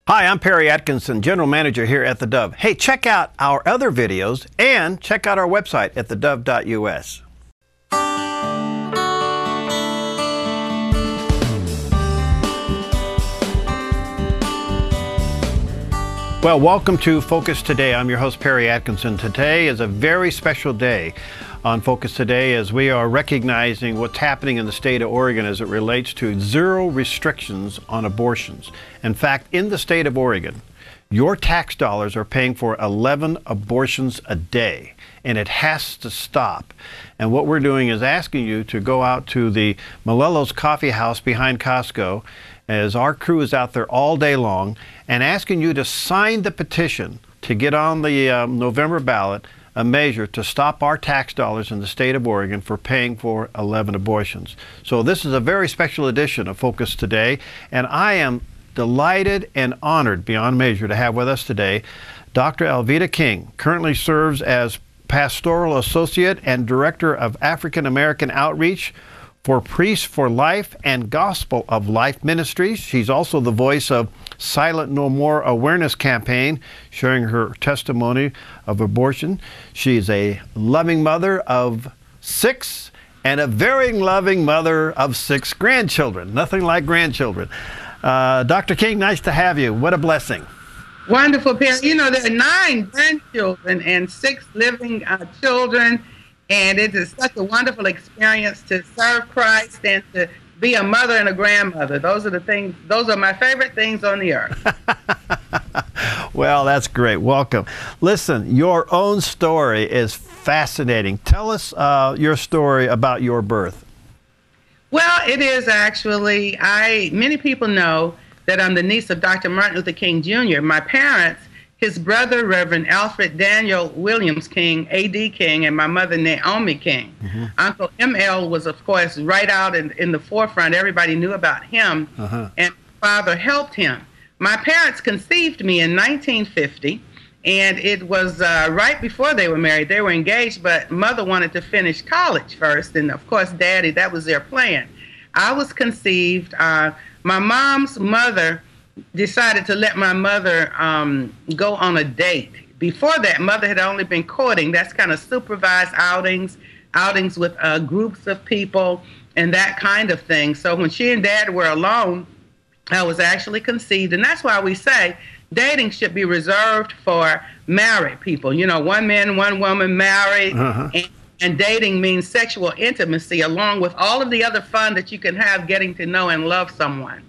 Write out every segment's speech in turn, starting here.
Hi, I'm Perry Atkinson, General Manager here at theDove. Hey, check out our other videos and check out our website at theDove.us. Well, welcome to Focus Today. I'm your host, Perry Atkinson. Today is a very special day on Focus Today as we are recognizing what's happening in the state of Oregon as it relates to zero restrictions on abortions. In fact, in the state of Oregon, your tax dollars are paying for 11 abortions a day, and it has to stop. And what we're doing is asking you to go out to the Malello's Coffee House behind Costco, as our crew is out there all day long, and asking you to sign the petition to get on the November ballot a measure to stop our tax dollars in the state of Oregon for paying for 11 abortions. So this is a very special edition of Focus Today, and I am delighted and honored beyond measure to have with us today Dr. Alveda King. Currently serves as Pastoral Associate and Director of African American Outreach for Priests for Life and Gospel of Life Ministries. She's also the voice of Silent No More Awareness Campaign, sharing her testimony of abortion. She's a loving mother of 6 and a very loving mother of 6 grandchildren. Nothing like grandchildren. Dr. King, nice to have you. What a blessing. Wonderful, Perry. You know, there are 9 grandchildren and 6 living children. And it is such a wonderful experience to serve Christ and to be a mother and a grandmother. Those are the things, those are my favorite things on the earth. Well, that's great. Welcome. Listen, your own story is fascinating. Tell us your story about your birth. Well, it is actually, many people know that I'm the niece of Dr. Martin Luther King Jr. My parents, his brother, Reverend Alfred Daniel Williams King, A.D. King, and my mother, Naomi King. Mm-hmm. Uncle M.L. was, of course, right out in the forefront. Everybody knew about him, and father helped him. My parents conceived me in 1950, and it was right before they were married. They were engaged, but mother wanted to finish college first, and, of course, daddy, that was their plan. I was conceived. My mom's mother decided to let my mother go on a date. Before that, mother had only been courting. That's kind of supervised outings with groups of people and that kind of thing. So when she and dad were alone, I was actually conceived. And that's why we say dating should be reserved for married people. You know, one man, one woman married. And dating means sexual intimacy along with all of the other fun that you can have getting to know and love someone.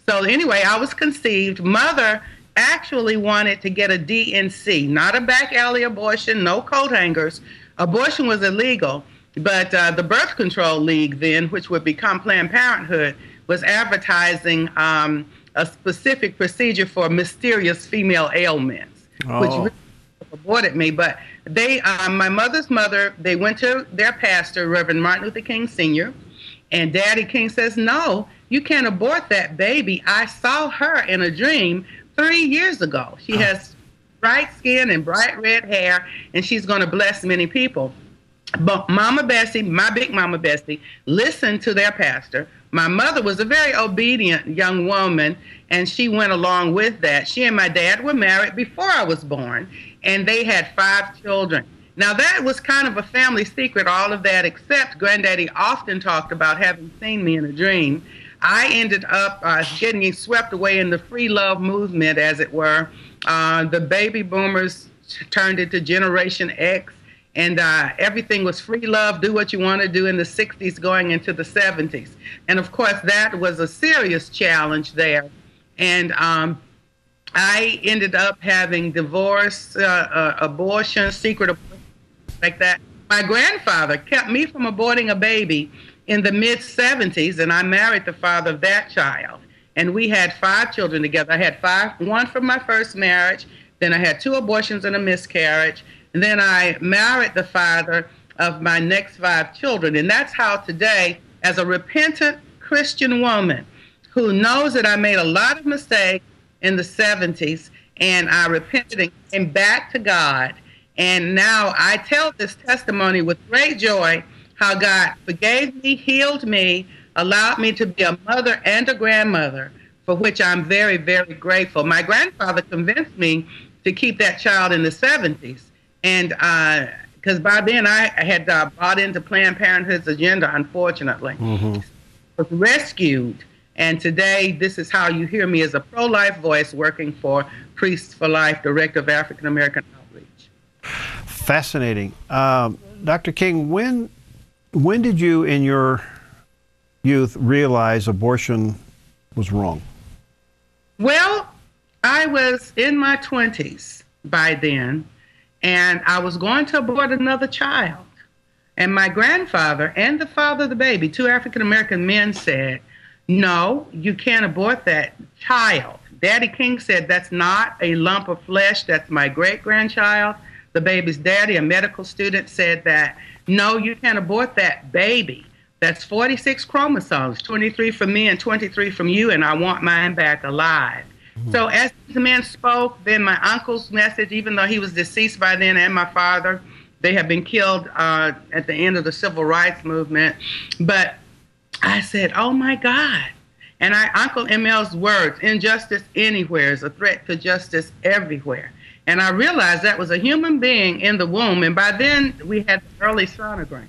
So anyway, I was conceived. Mother actually wanted to get a D&C, not a back alley abortion, no coat hangers. Abortion was illegal, but the Birth Control League then, which would become Planned Parenthood, was advertising a specific procedure for mysterious female ailments, which really aborted me. But they, my mother's mother, they went to their pastor, Reverend Martin Luther King Sr., and Daddy King says, no, you can't abort that baby. I saw her in a dream 3 years ago. She has bright skin and bright red hair, and she's going to bless many people. But Mama Bessie, my big Mama Bessie, listened to their pastor. My mother was a very obedient young woman, and she went along with that. She and my dad were married before I was born, and they had 5 children. Now, that was kind of a family secret, all of that, except Granddaddy often talked about having seen me in a dream. I ended up getting swept away in the free love movement, as it were. The baby boomers turned into Generation X, and everything was free love, do what you want to do in the 60s going into the 70s. And, of course, that was a serious challenge there. And I ended up having divorce, abortion, secret abortion, like that. My grandfather kept me from aborting a baby in the mid-70s, and I married the father of that child. And we had 5 children together. I had 5, 1 from my first marriage, then I had 2 abortions and a miscarriage, and then I married the father of my next 5 children. And that's how today, as a repentant Christian woman who knows that I made a lot of mistakes in the 70s, and I repented and came back to God, and now I tell this testimony with great joy, how God forgave me, healed me, allowed me to be a mother and a grandmother for which I'm very, very grateful. My grandfather convinced me to keep that child in the 70s. And because by then I had bought into Planned Parenthood's agenda, unfortunately. Mm-hmm. Was rescued. And today, this is how you hear me as a pro-life voice working for Priests for Life, Director of African American Outreach. Fascinating. Dr. King, when did you in your youth realize abortion was wrong? Well, I was in my 20s by then, and I was going to abort another child. And my grandfather and the father of the baby, two African-American men, said, no, you can't abort that child. Daddy King said, that's not a lump of flesh, that's my great-grandchild. The baby's daddy, a medical student, said that, no, you can't abort that baby. That's 46 chromosomes, 23 from me and 23 from you, and I want mine back alive. Mm-hmm. So as the men spoke, then my uncle's message, even though he was deceased by then, and my father, they had been killed at the end of the civil rights movement. But I said, oh my God. And Uncle ML's words, injustice anywhere is a threat to justice everywhere. And I realized that was a human being in the womb. And by then we had the early sonogram.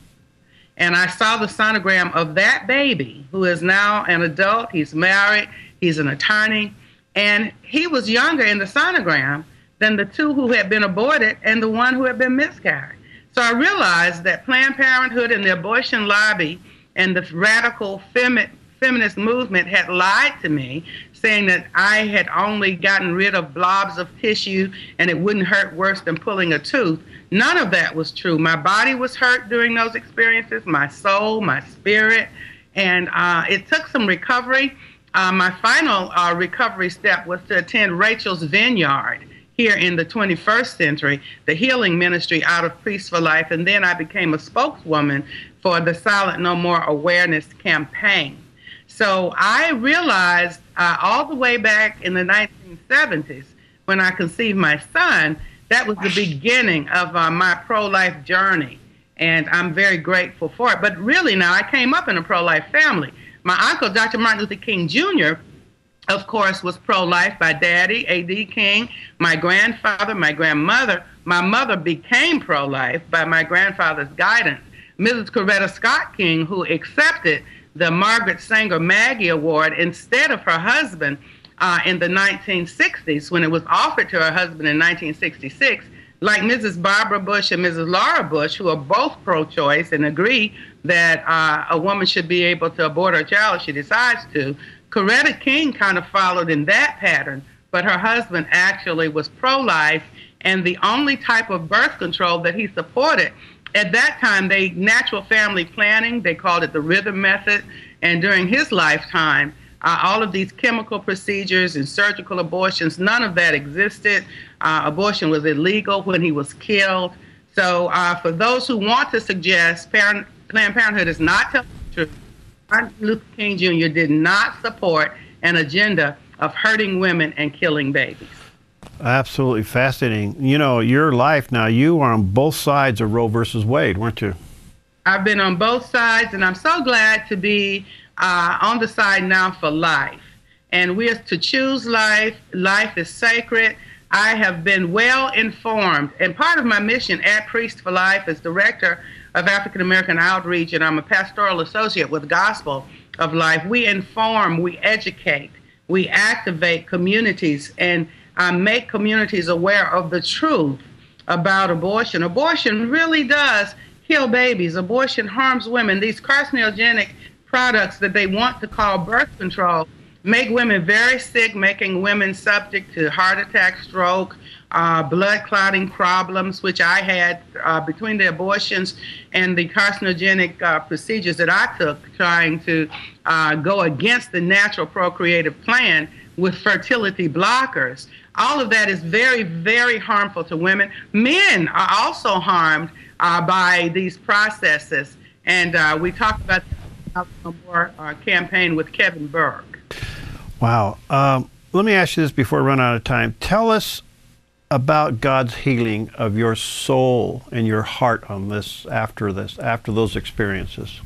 And I saw the sonogram of that baby, who is now an adult. He's married. He's an attorney. And he was younger in the sonogram than the two who had been aborted and the one who had been miscarried. So I realized that Planned Parenthood and the abortion lobby and the radical feminist movement had lied to me, saying that I had only gotten rid of blobs of tissue and it wouldn't hurt worse than pulling a tooth. None of that was true. My body was hurt during those experiences, my soul, my spirit, and it took some recovery. My final recovery step was to attend Rachel's Vineyard here in the 21st century, the healing ministry out of Priests for Life, and then I became a spokeswoman for the Silent No More Awareness campaign. So I realized all the way back in the 1970s, when I conceived my son, that was the beginning of my pro-life journey, and I'm very grateful for it. But really now, I came up in a pro-life family. My uncle, Dr. Martin Luther King Jr., of course, was pro-life by Daddy, A.D. King, my grandfather, my grandmother. My mother became pro-life by my grandfather's guidance. Mrs. Coretta Scott King, who accepted the Margaret Sanger Maggie Award instead of her husband in the 1960s, when it was offered to her husband in 1966, like Mrs. Barbara Bush and Mrs. Laura Bush, who are both pro-choice and agree that a woman should be able to abort her child if she decides to. Coretta King kind of followed in that pattern, but her husband actually was pro-life, and the only type of birth control that he supported at that time, natural family planning, they called it the rhythm method, and during his lifetime, all of these chemical procedures and surgical abortions, none of that existed. Abortion was illegal when he was killed. So for those who want to suggest Planned Parenthood is not telling the truth, Martin Luther King Jr. did not support an agenda of hurting women and killing babies. Absolutely fascinating. You know, your life now, you are on both sides of Roe versus Wade, weren't you? I've been on both sides, and I'm so glad to be on the side now for life. And we are to choose life. Life is sacred. I have been well informed, and part of my mission at Priests for Life as Director of African American Outreach, and I'm a pastoral associate with Gospel of Life. We inform, we educate, we activate communities, and make communities aware of the truth about abortion. Abortion really does kill babies. Abortion harms women. These carcinogenic products that they want to call birth control make women very sick, making women subject to heart attack, stroke, blood clotting problems, which I had between the abortions and the carcinogenic procedures that I took trying to go against the natural procreative plan with fertility blockers. All of that is very, very harmful to women. Men are also harmed by these processes, and we talked about our campaign with Kevin Burke. Wow. Let me ask you this before we run out of time. Tell us about God's healing of your soul and your heart on this, after those experiences.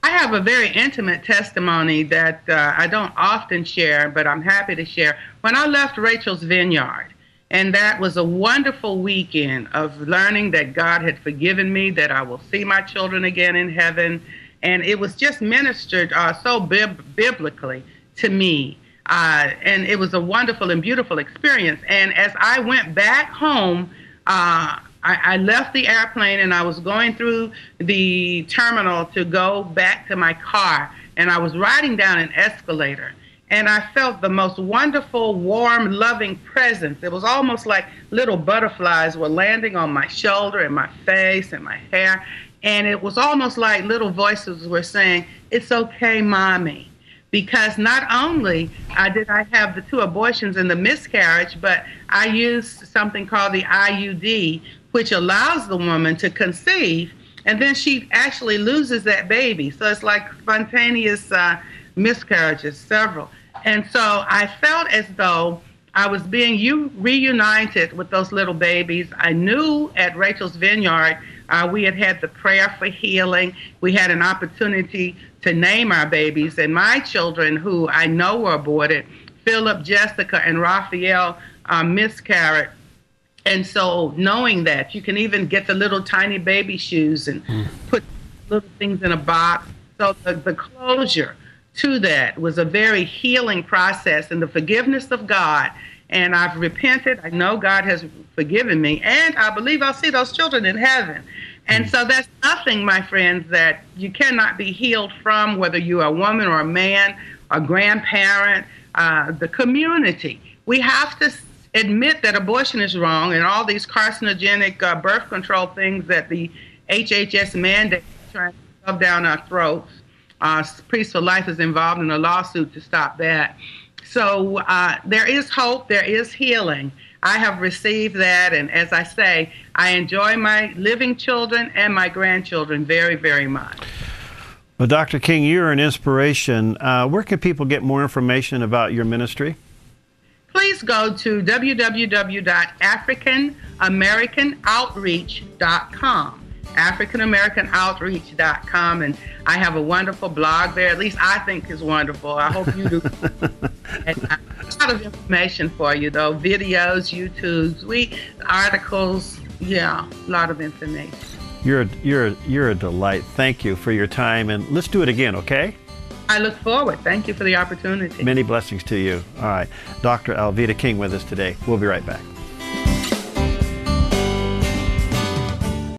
I have a very intimate testimony that I don't often share, but I'm happy to share. When I left Rachel's Vineyard, and that was a wonderful weekend of learning that God had forgiven me, that I will see my children again in heaven. And it was just ministered so biblically to me. And it was a wonderful and beautiful experience. And as I went back home, I left the airplane and I was going through the terminal to go back to my car. And I was riding down an escalator. And I felt the most wonderful, warm, loving presence. It was almost like little butterflies were landing on my shoulder and my face and my hair. And it was almost like little voices were saying, "It's okay, Mommy." Because not only did I have the 2 abortions and the miscarriage, but I used something called the IUD, which allows the woman to conceive, and then she actually loses that baby. So it's like spontaneous miscarriages, several. And so I felt as though I was being reunited with those little babies. I knew at Rachel's Vineyard, we had the prayer for healing. We had an opportunity to name our babies. And my children, who I know were aborted, Philip, Jessica, and Raphael, miscarried. And so knowing that, you can even get the little tiny baby shoes and put little things in a box. So the closure to that was a very healing process, and the forgiveness of God. And I've repented. I know God has forgiven me, and I believe I'll see those children in heaven. And so that's nothing, my friends, that you cannot be healed from, whether you're a woman or a man, a grandparent, the community. We have to admit that abortion is wrong, and all these carcinogenic birth control things that the HHS mandate trying to shove down our throats. Priests for Life is involved in a lawsuit to stop that. So there is hope, there is healing. I have received that, and as I say, I enjoy my living children and my grandchildren very, very much. Well, Dr. King, you're an inspiration. Where can people get more information about your ministry? Please go to www.africanamericanOutreach.com. AfricanAmericanOutreach.com, and I have a wonderful blog there. At least I think it's wonderful. I hope you do. And a lot of information for you, though. Videos, YouTubes, articles. Yeah, a lot of information. You're a delight. Thank you for your time, and let's do it again, okay? I look forward. Thank you for the opportunity. Many blessings to you. All right. Dr. Alveda King with us today. We'll be right back.